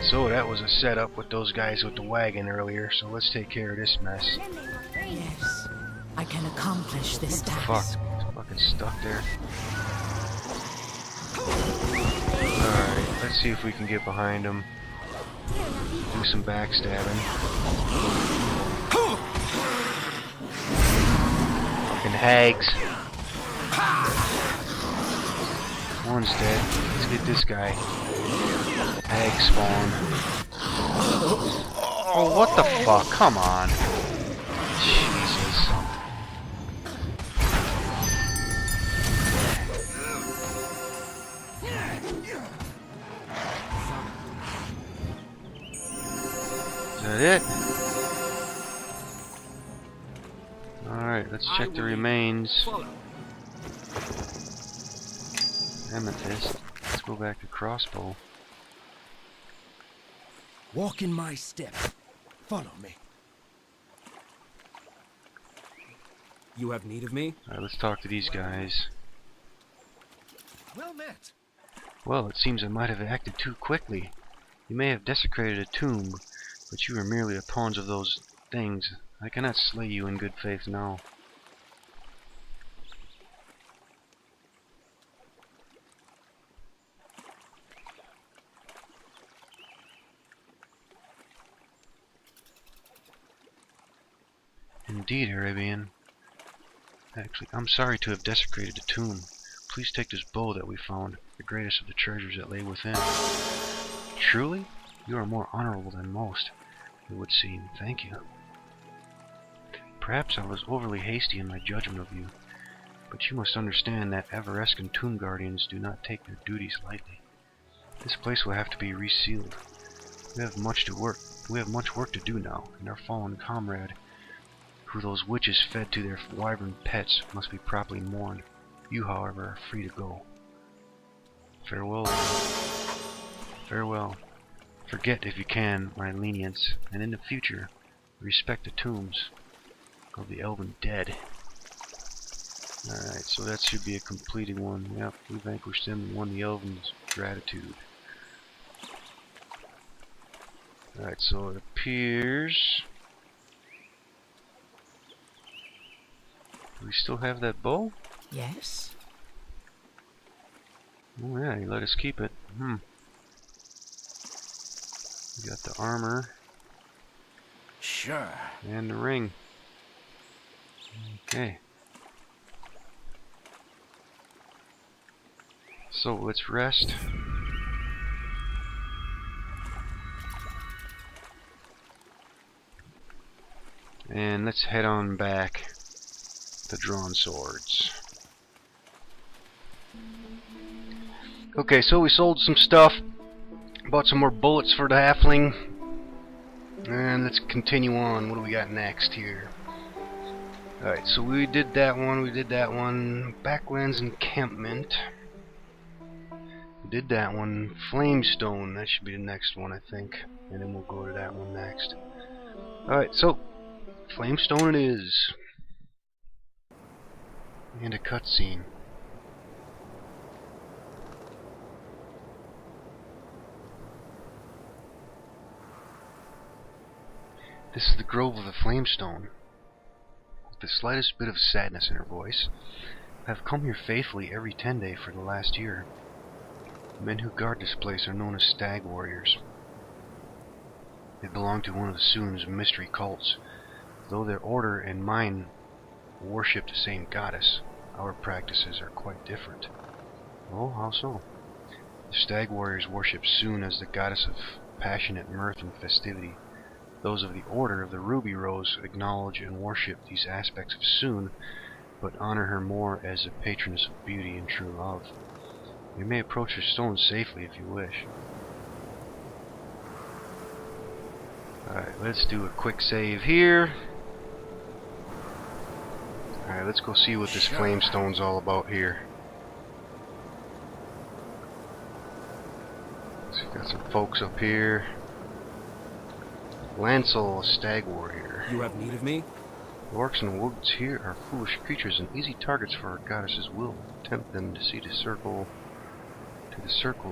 So that was a setup with those guys with the wagon earlier, so let's take care of this mess. Yes, I can accomplish this task. Fuck, it's fucking stuck there. Alright, let's see if we can get behind him. Do some backstabbing. Fucking hags. One's dead. Let's get this guy. Hag spawn. Oh, what the fuck? Come on. Jesus. Is that it? Alright, let's check the remains. Amethyst. Let's go back to crossbow. Walk in my step. Follow me. You have need of me? Alright, let's talk to these guys. Well met. Well, it seems I might have acted too quickly. You may have desecrated a tomb, but you are merely a pawn of those things. I cannot slay you in good faith now. Indeed, Arabian. Actually, I'm sorry to have desecrated the tomb. Please take this bow that we found, the greatest of the treasures that lay within. Truly? You are more honorable than most, it would seem. Thank you. Perhaps I was overly hasty in my judgment of you, but you must understand that Avarescan tomb guardians do not take their duties lightly. This place will have to be resealed. We have much work to do now, and our fallen comrade, who those witches fed to their wyvern pets, must be properly mourned. You, however, are free to go. Farewell. Farewell. Forget, if you can, my lenience, and in the future, respect the tombs of the elven dead. Alright, so that should be a completed one. Yep, we vanquished them and won the elven's gratitude. Alright, so it appears... Do we still have that bow? Yes. Oh yeah, he let us keep it. We got the armor. Sure. And the ring. Okay. So let's rest. And let's head on back to drawn swords. Okay, so we sold some stuff, bought some more bullets for the halfling, and let's continue on. What do we got next here? Alright, so we did that one, Backlands Encampment. We did that one, Flamestone, that should be the next one I think, and then we'll go to that one next. Alright, so, Flamestone it is. And a cutscene. This is the Grove of the Flamestone. With the slightest bit of sadness in her voice, I have come here faithfully every 10-day for the last year. The men who guard this place are known as Stag Warriors. They belong to one of the Soon's mystery cults. Though their order and mine worship the same goddess, our practices are quite different. Oh, how so? The Stag Warriors worship Soon as the goddess of passionate mirth and festivity. Those of the Order of the Ruby Rose acknowledge and worship these aspects of Soon, but honor her more as a patroness of beauty and true love. You may approach her stone safely if you wish. Alright, let's do a quick save here. Alright, let's go see what this Flamestone's all about here. So we've got some folks up here. Lancel, a Stag Warrior. You have need of me? The orcs and woods here are foolish creatures and easy targets for our goddess's will. Tempt them to see the circle,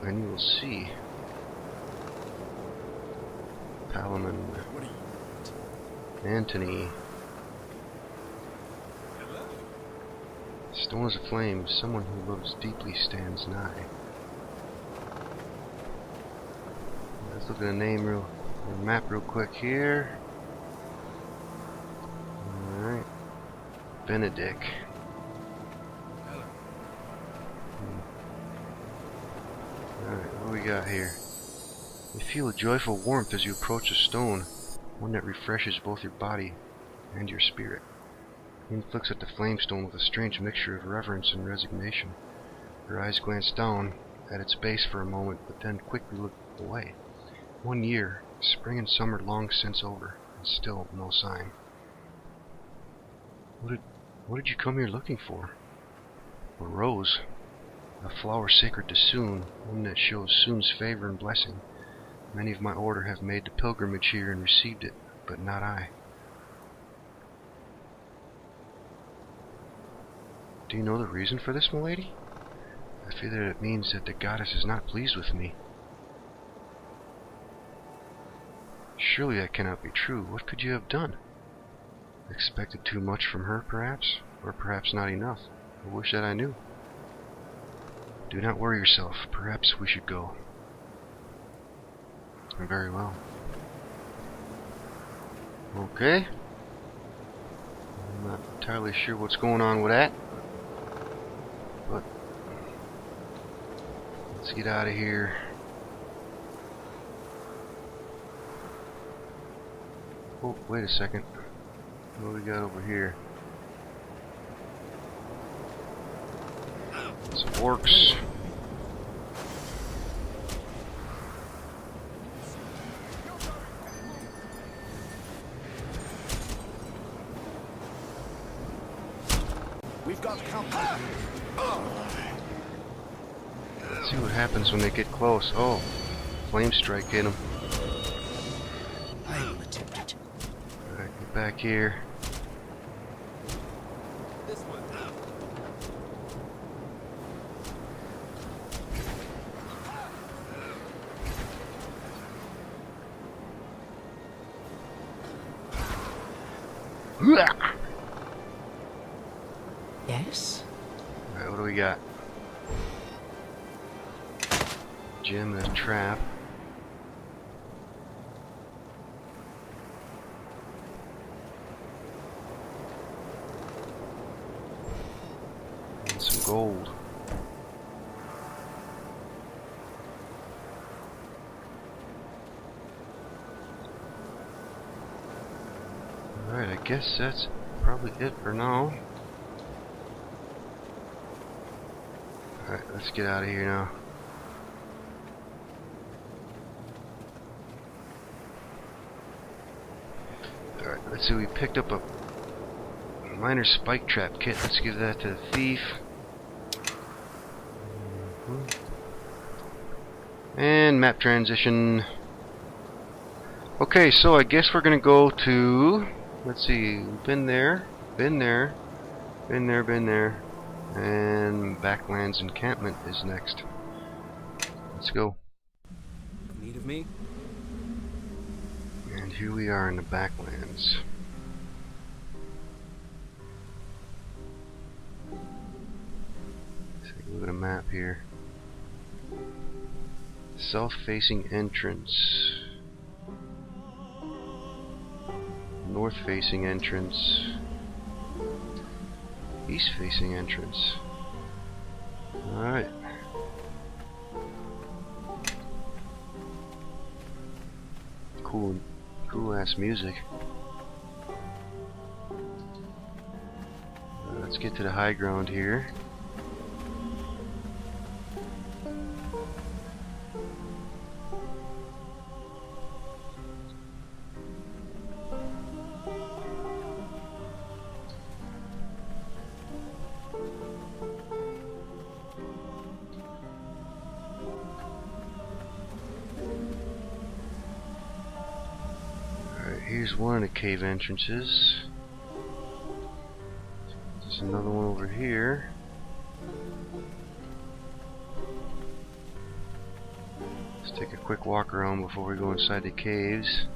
and you will see. Palamon. What do you want? Antony. Stone is aflame. Someone who loves deeply stands nigh. Let's look at the name the map real quick here. Alright. Benedict. Alright, what do we got here? You feel a joyful warmth as you approach a stone, one that refreshes both your body and your spirit. He looks at the flamestone with a strange mixture of reverence and resignation. Her eyes glance down at its base for a moment, but then quickly look away. 1 year, spring and summer long since over, and still no sign. What did you come here looking for? A rose. A flower sacred to Soon, one that shows Soon's favor and blessing. Many of my order have made the pilgrimage here and received it, but not I. Do you know the reason for this, milady? I fear that it means that the goddess is not pleased with me. Surely that cannot be true. What could you have done? Expected too much from her, perhaps? Or perhaps not enough. I wish that I knew. Do not worry yourself. Perhaps we should go. Very well. Okay. I'm not entirely sure what's going on with that. But let's get out of here. Oh, wait a second. What do we got over here? Some orcs. We've got company. Let's see what happens when they get close. Oh, flame strike hit them. I will attempt it. Alright, get back here. This one. Yes? Alright, what do we got? Gem and a trap. And some gold. Alright, I guess that's probably it for now. Alright, let's get out of here now. Alright, let's see, we picked up a minor spike trap kit. Let's give that to the thief. And map transition. Okay, so I guess we're gonna go to, let's see, been there, and Backlands Encampment is next. Let's go. Need of me? And here we are in the Backlands. Let's take a look at a map here. South-facing entrance. North-facing entrance. East-facing entrance. Alright. Cool ass music. Let's get to the high ground here. Here's one of the cave entrances. There's another one over here. Let's take a quick walk around before we go inside the caves.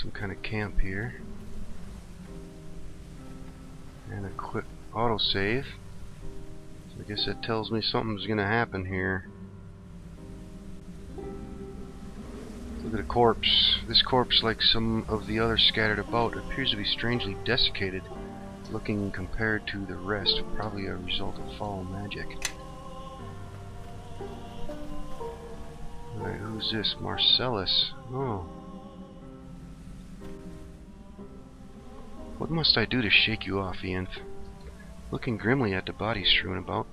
some kind of camp here. And a quick autosave. So I guess that tells me something's gonna happen here. Look at the corpse. This corpse, like some of the others scattered about, appears to be strangely desiccated, looking compared to the rest, probably a result of foul magic. Alright, who's this? Marcellus. Oh. What must I do to shake you off, Ian? Looking grimly at the bodies strewn about.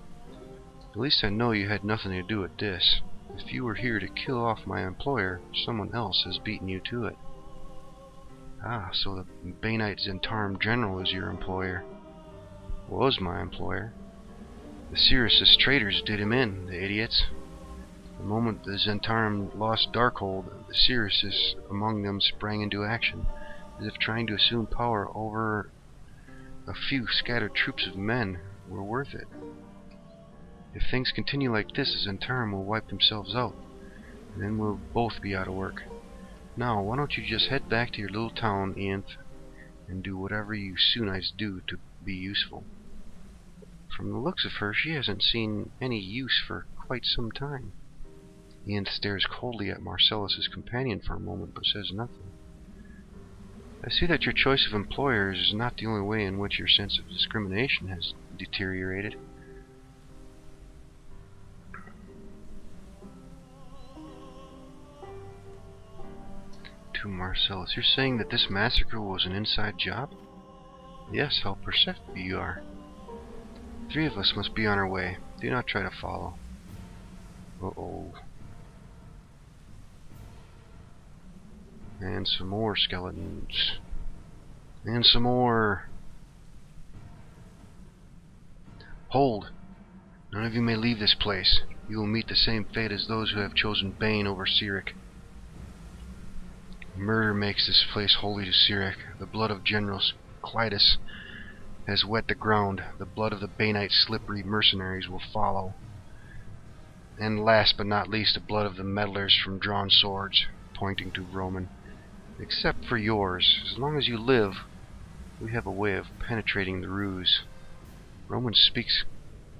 At least I know you had nothing to do with this. If you were here to kill off my employer, someone else has beaten you to it. Ah, so the Bainite Zentarum General is your employer. Was my employer. The Sirius traitors did him in, the idiots. The moment the Zentarum lost Darkhold, the Sirius among them sprang into action, as if trying to assume power over a few scattered troops of men were worth it. If things continue like this, the Zentarum will wipe themselves out, and then we'll both be out of work. Now, why don't you just head back to your little town, Ian, and do whatever you Sunites do to be useful. From the looks of her, she hasn't seen any use for quite some time. Ian stares coldly at Marcellus's companion for a moment, but says nothing. I see that your choice of employers is not the only way in which your sense of discrimination has deteriorated. To Marcellus, you're saying that this massacre was an inside job? Yes, how perceptive you are. 3 of us must be on our way. Do not try to follow. Uh-oh. And some more skeletons. And some more. Hold! None of you may leave this place. You will meet the same fate as those who have chosen Bane over Cyric. Murder makes this place holy to Cyric. The blood of General Clytus has wet the ground. The blood of the Bainite slippery mercenaries will follow. And last but not least, the blood of the meddlers from drawn swords, pointing to Roman. Except for yours. As long as you live, we have a way of penetrating the ruse. Roman speaks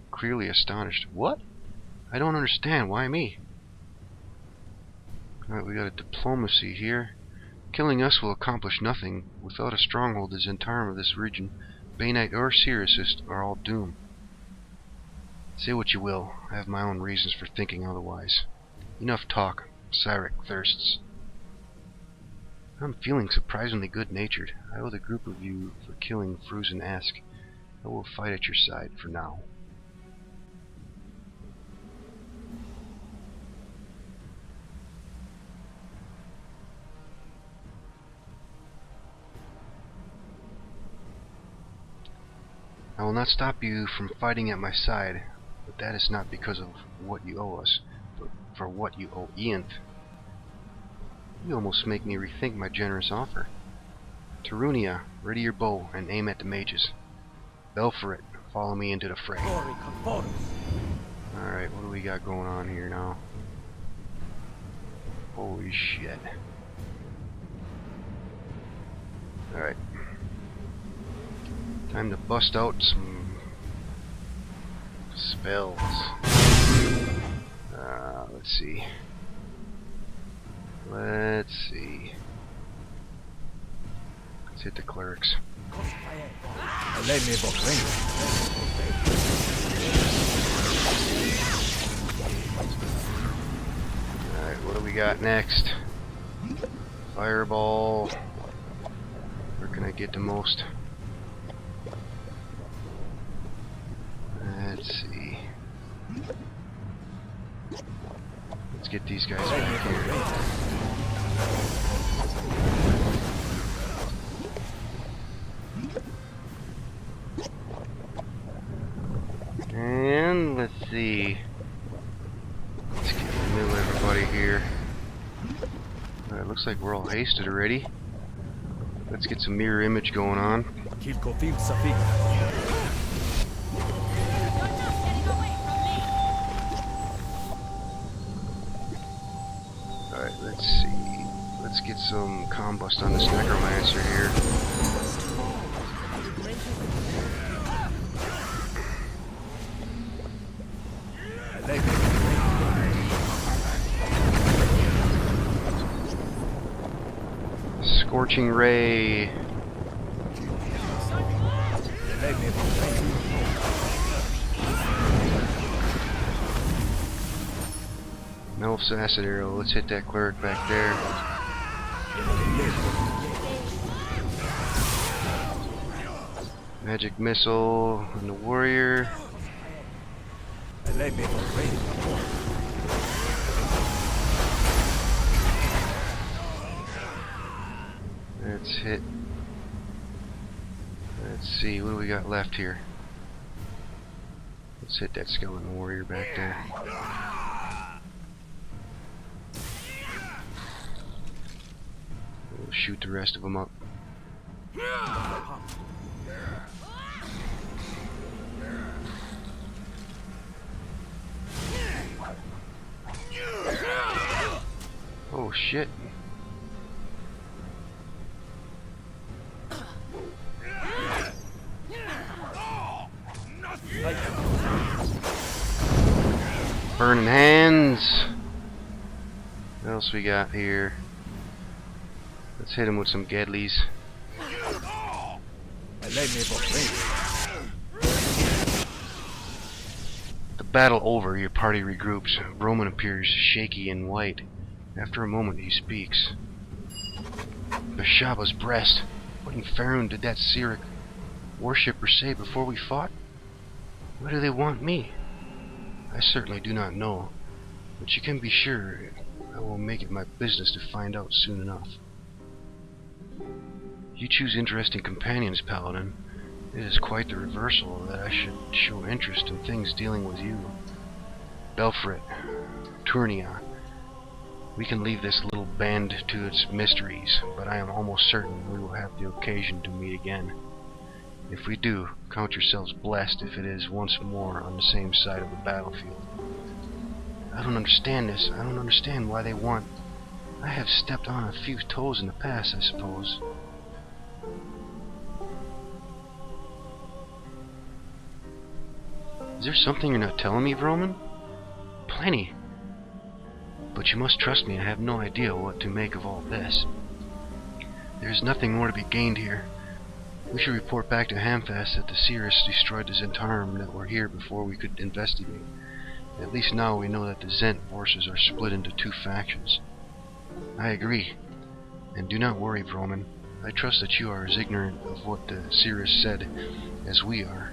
clearly astonished. What? I don't understand. Why me? Alright, we got a diplomacy here. Killing us will accomplish nothing. Without a stronghold, the Zentarum of this region, Bainite or Siricist, are all doomed. Say what you will. I have my own reasons for thinking otherwise. Enough talk. Cyric thirsts. I'm feeling surprisingly good-natured. I owe the group of you for killing Fruz and Ask. I will fight at your side for now. I will not stop you from fighting at my side, but that is not because of what you owe us, but for what you owe Ian. You almost make me rethink my generous offer. Tarunia, ready your bow and aim at the mages. Belferit, follow me into the fray. Alright, what do we got going on here now? Holy shit. Alright. Time to bust out some spells. Let's see. Let's hit the clerics. Alright, what do we got next? Fireball. Where can I get the most? Let's see. Let's get these guys back here. And let's see. Let's get in the middle of everybody here. Alright, looks like we're all hasted already. Let's get some mirror image going on. Alright, let's see. Let's get some combust on this necromancer here. Scorching ray. Melf's acid arrow. Let's hit that cleric back there. Magic missile on the warrior. Let's hit. Let's see, what do we got left here? Let's hit that skeleton warrior back there. We'll shoot the rest of them up. Oh shit. Burning hands. What else we got here? Let's hit him with some Gedleys. The battle over, your party regroups. Roman appears shaky and white. After a moment he speaks. Bashaba's breast. What in Faerun did that Syriac worshipper say before we fought? Why do they want me? I certainly do not know, but you can be sure I will make it my business to find out soon enough. You choose interesting companions, Paladin. It is quite the reversal that I should show interest in things dealing with you. Belfrit, Turnia. We can leave this little band to its mysteries, but I am almost certain we will have the occasion to meet again. If we do, count yourselves blessed if it is once more on the same side of the battlefield. I don't understand this. I don't understand why they want... I have stepped on a few toes in the past, I suppose. Is there something you're not telling me, Roman? Plenty. But you must trust me, I have no idea what to make of all this. There is nothing more to be gained here. We should report back to Hamfast that the Cirrus destroyed the Zentarum that were here before we could investigate. At least now we know that the Zent forces are split into two factions. I agree. And do not worry, Roman. I trust that you are as ignorant of what the Cirrus said as we are.